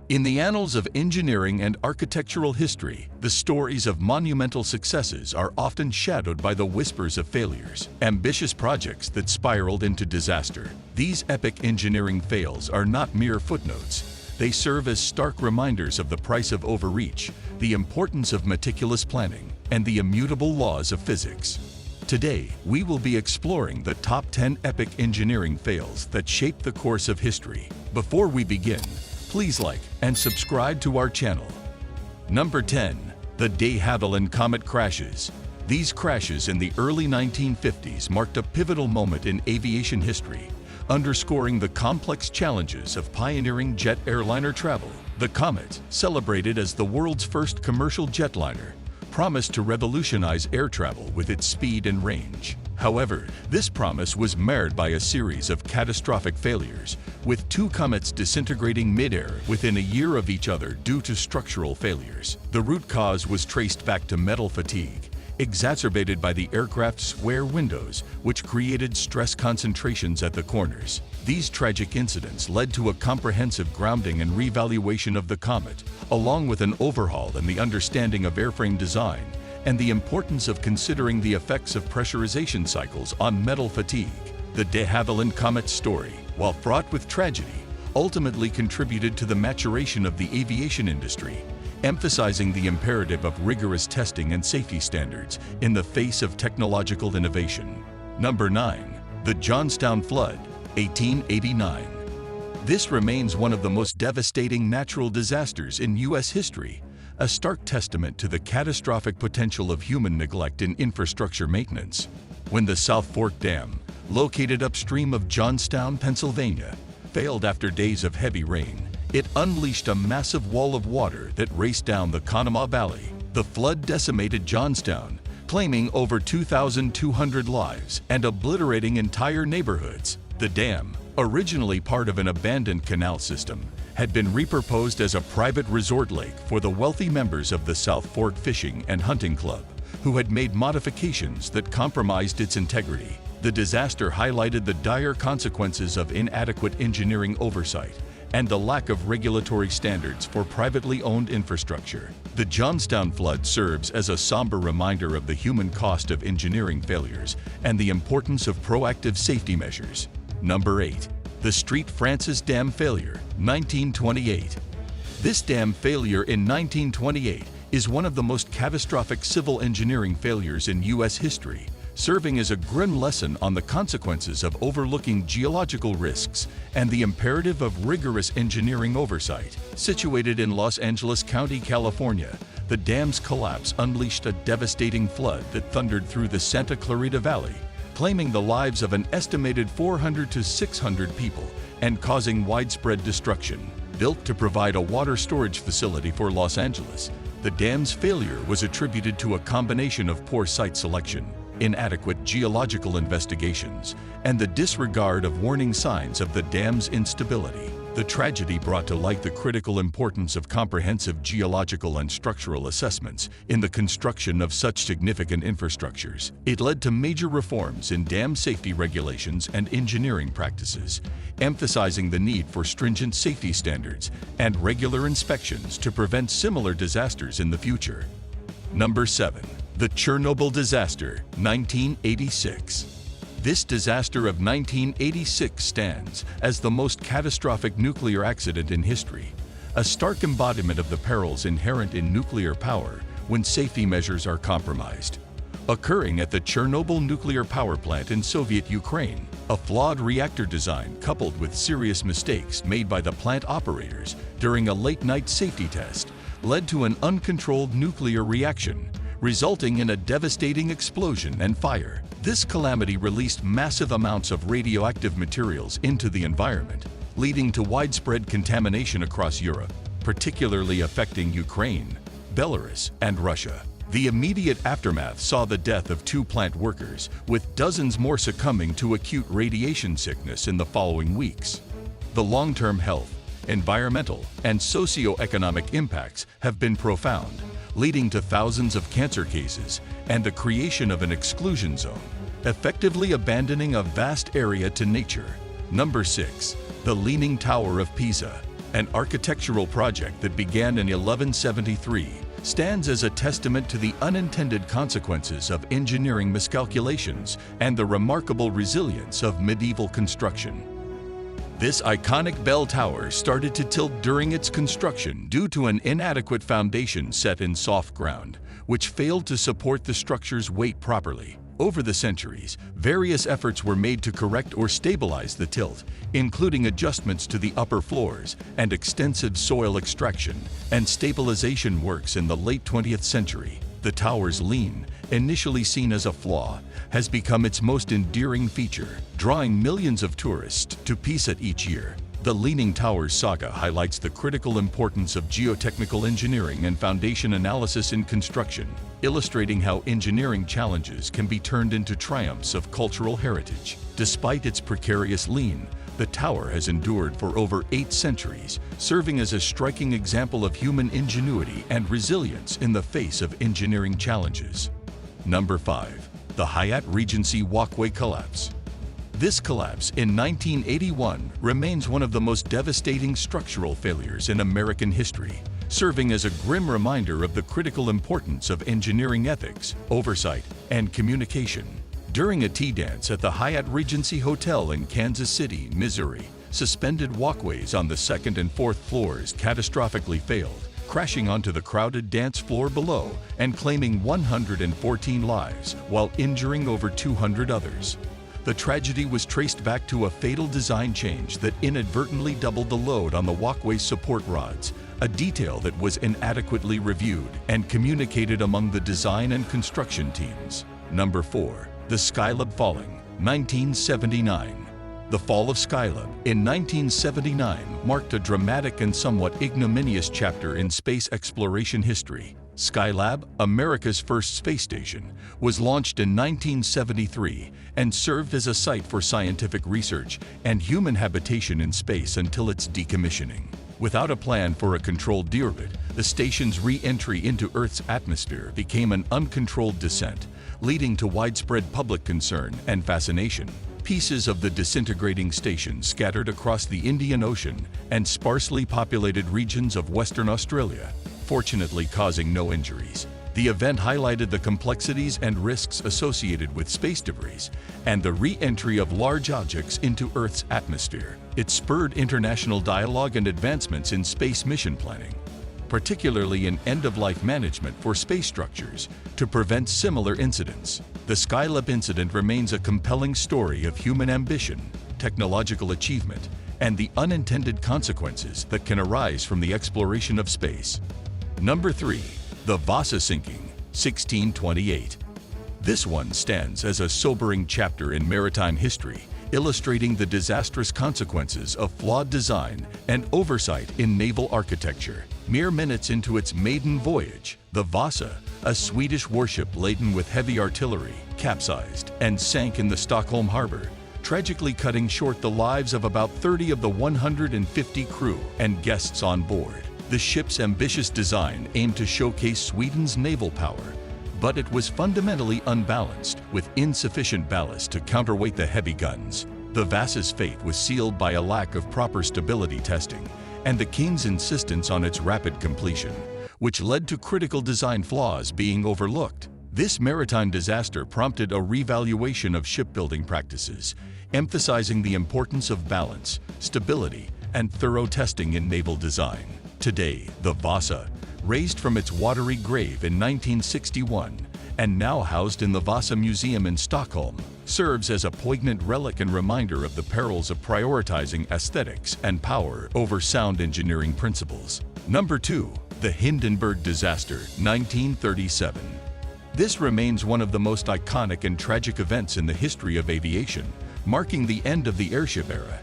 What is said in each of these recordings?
In the annals of engineering and architectural history, the stories of monumental successes are often shadowed by the whispers of failures, ambitious projects that spiraled into disaster. These epic engineering fails are not mere footnotes. They serve as stark reminders of the price of overreach, the importance of meticulous planning, and the immutable laws of physics. Today, we will be exploring the top 10 epic engineering fails that shaped the course of history. Before we begin, please like and subscribe to our channel. Number 10. The de Havilland Comet crashes. These crashes in the early 1950s marked a pivotal moment in aviation history, underscoring the complex challenges of pioneering jet airliner travel. The Comet, celebrated as the world's first commercial jetliner, promised to revolutionize air travel with its speed and range. However, this promise was marred by a series of catastrophic failures, with two comets disintegrating mid-air within a year of each other due to structural failures. The root cause was traced back to metal fatigue, exacerbated by the aircraft's square windows, which created stress concentrations at the corners. These tragic incidents led to a comprehensive grounding and revaluation of the Comet, along with an overhaul in the understanding of airframe design and the importance of considering the effects of pressurization cycles on metal fatigue. The de Havilland Comet story, while fraught with tragedy, ultimately contributed to the maturation of the aviation industry, emphasizing the imperative of rigorous testing and safety standards in the face of technological innovation. Number 9. The Johnstown Flood, 1889. This remains one of the most devastating natural disasters in U.S. history, a stark testament to the catastrophic potential of human neglect in infrastructure maintenance. When the South Fork Dam, located upstream of Johnstown, Pennsylvania, failed after days of heavy rain, it unleashed a massive wall of water that raced down the Conemaugh Valley. The flood decimated Johnstown, claiming over 2,200 lives and obliterating entire neighborhoods. The dam, originally part of an abandoned canal system, had been repurposed as a private resort lake for the wealthy members of the South Fork Fishing and Hunting Club, who had made modifications that compromised its integrity. The disaster highlighted the dire consequences of inadequate engineering oversight and the lack of regulatory standards for privately owned infrastructure. The Johnstown flood serves as a somber reminder of the human cost of engineering failures and the importance of proactive safety measures. Number 8. The Street Francis Dam Failure, 1928. This dam failure in 1928 is one of the most catastrophic civil engineering failures in U.S. history, serving as a grim lesson on the consequences of overlooking geological risks and the imperative of rigorous engineering oversight. Situated in Los Angeles County, California, the dam's collapse unleashed a devastating flood that thundered through the Santa Clarita Valley, claiming the lives of an estimated 400 to 600 people and causing widespread destruction. Built to provide a water storage facility for Los Angeles, the dam's failure was attributed to a combination of poor site selection, inadequate geological investigations, and the disregard of warning signs of the dam's instability. The tragedy brought to light the critical importance of comprehensive geological and structural assessments in the construction of such significant infrastructures. It led to major reforms in dam safety regulations and engineering practices, emphasizing the need for stringent safety standards and regular inspections to prevent similar disasters in the future. Number 7. The Chernobyl Disaster, 1986. This disaster of 1986 stands as the most catastrophic nuclear accident in history, a stark embodiment of the perils inherent in nuclear power when safety measures are compromised. Occurring at the Chernobyl nuclear power plant in Soviet Ukraine, a flawed reactor design coupled with serious mistakes made by the plant operators during a late-night safety test led to an uncontrolled nuclear reaction, resulting in a devastating explosion and fire. This calamity released massive amounts of radioactive materials into the environment, leading to widespread contamination across Europe, particularly affecting Ukraine, Belarus, and Russia. The immediate aftermath saw the death of 2 plant workers, with dozens more succumbing to acute radiation sickness in the following weeks. The long-term health, environmental, and socio-economic impacts have been profound, leading to thousands of cancer cases and the creation of an exclusion zone, effectively abandoning a vast area to nature. Number 6. The Leaning Tower of Pisa, an architectural project that began in 1173, stands as a testament to the unintended consequences of engineering miscalculations and the remarkable resilience of medieval construction. This iconic bell tower started to tilt during its construction due to an inadequate foundation set in soft ground, which failed to support the structure's weight properly. Over the centuries, various efforts were made to correct or stabilize the tilt, including adjustments to the upper floors and extensive soil extraction and stabilization works in the late 20th century. The tower's lean, initially seen as a flaw, has become its most endearing feature, drawing millions of tourists to Pisa each year. The Leaning Towers saga highlights the critical importance of geotechnical engineering and foundation analysis in construction, illustrating how engineering challenges can be turned into triumphs of cultural heritage. Despite its precarious lean, the tower has endured for over 8 centuries, serving as a striking example of human ingenuity and resilience in the face of engineering challenges. Number 5. The Hyatt Regency Walkway Collapse. This collapse in 1981 remains one of the most devastating structural failures in American history, serving as a grim reminder of the critical importance of engineering ethics, oversight, and communication. During a tea dance at the Hyatt Regency Hotel in Kansas City, Missouri, suspended walkways on the 2nd and 4th floors catastrophically failed, crashing onto the crowded dance floor below and claiming 114 lives while injuring over 200 others. The tragedy was traced back to a fatal design change that inadvertently doubled the load on the walkway's support rods, a detail that was inadequately reviewed and communicated among the design and construction teams. Number 4. The Skylab Falling, 1979. The fall of Skylab in 1979 marked a dramatic and somewhat ignominious chapter in space exploration history. Skylab, America's first space station, was launched in 1973 and served as a site for scientific research and human habitation in space until its decommissioning. Without a plan for a controlled deorbit, the station's re-entry into Earth's atmosphere became an uncontrolled descent, leading to widespread public concern and fascination. Pieces of the disintegrating station scattered across the Indian Ocean and sparsely populated regions of Western Australia, fortunately causing no injuries. The event highlighted the complexities and risks associated with space debris and the re-entry of large objects into Earth's atmosphere. It spurred international dialogue and advancements in space mission planning, particularly in end-of-life management for space structures, to prevent similar incidents. The Skylab incident remains a compelling story of human ambition, technological achievement, and the unintended consequences that can arise from the exploration of space. Number 3. The Vasa Sinking, 1628. This one stands as a sobering chapter in maritime history, illustrating the disastrous consequences of flawed design and oversight in naval architecture. Mere minutes into its maiden voyage, the Vasa, a Swedish warship laden with heavy artillery, capsized and sank in the Stockholm harbor, tragically cutting short the lives of about 30 of the 150 crew and guests on board. The ship's ambitious design aimed to showcase Sweden's naval power, but it was fundamentally unbalanced, with insufficient ballast to counterweight the heavy guns. The Vasa's fate was sealed by a lack of proper stability testing and the King's insistence on its rapid completion, which led to critical design flaws being overlooked. This maritime disaster prompted a revaluation of shipbuilding practices, emphasizing the importance of balance, stability, and thorough testing in naval design. Today, the Vasa, raised from its watery grave in 1961 and now housed in the Vasa Museum in Stockholm, serves as a poignant relic and reminder of the perils of prioritizing aesthetics and power over sound engineering principles. Number 2. The Hindenburg Disaster, 1937. This remains one of the most iconic and tragic events in the history of aviation, marking the end of the airship era.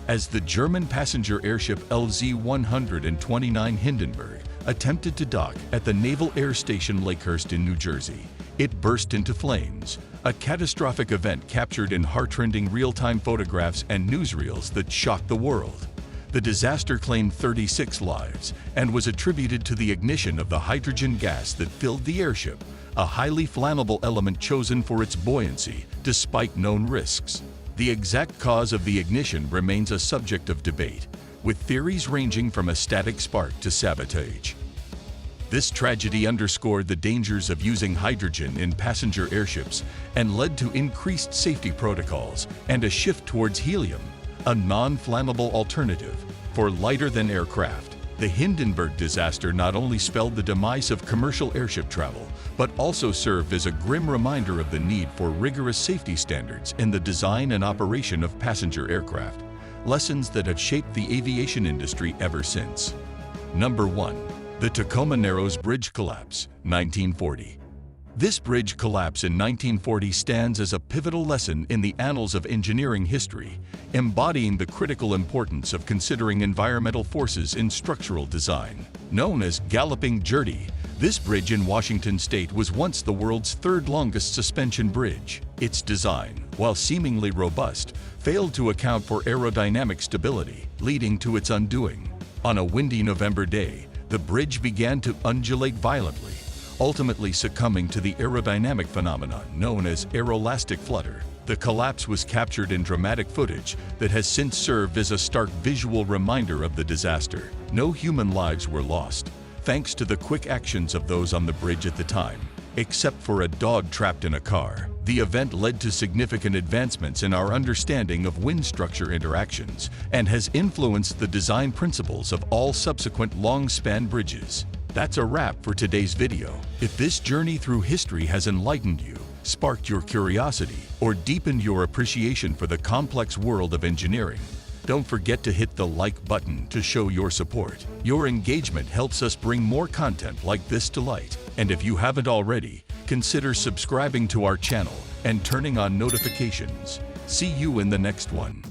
As the German passenger airship LZ-129 Hindenburg attempted to dock at the Naval Air Station Lakehurst in New Jersey, it burst into flames, a catastrophic event captured in heart-rending real-time photographs and newsreels that shocked the world. The disaster claimed 36 lives and was attributed to the ignition of the hydrogen gas that filled the airship, a highly flammable element chosen for its buoyancy despite known risks. The exact cause of the ignition remains a subject of debate, with theories ranging from a static spark to sabotage. This tragedy underscored the dangers of using hydrogen in passenger airships and led to increased safety protocols and a shift towards helium, a non-flammable alternative for lighter-than-air craft. The Hindenburg disaster not only spelled the demise of commercial airship travel, but also served as a grim reminder of the need for rigorous safety standards in the design and operation of passenger aircraft, lessons that have shaped the aviation industry ever since. Number 1. The Tacoma Narrows Bridge Collapse, 1940. This bridge collapse in 1940 stands as a pivotal lesson in the annals of engineering history, embodying the critical importance of considering environmental forces in structural design. Known as Galloping Gertie, this bridge in Washington state was once the world's third longest suspension bridge. Its design, while seemingly robust, failed to account for aerodynamic stability, leading to its undoing. On a windy November day, the bridge began to undulate violently, ultimately succumbing to the aerodynamic phenomenon known as aeroelastic flutter. The collapse was captured in dramatic footage that has since served as a stark visual reminder of the disaster. No human lives were lost, thanks to the quick actions of those on the bridge at the time, except for a dog trapped in a car. The event led to significant advancements in our understanding of wind structure interactions and has influenced the design principles of all subsequent long-span bridges. That's a wrap for today's video. If this journey through history has enlightened you, sparked your curiosity, or deepened your appreciation for the complex world of engineering, don't forget to hit the like button to show your support. Your engagement helps us bring more content like this to light. And if you haven't already, consider subscribing to our channel and turning on notifications. See you in the next one.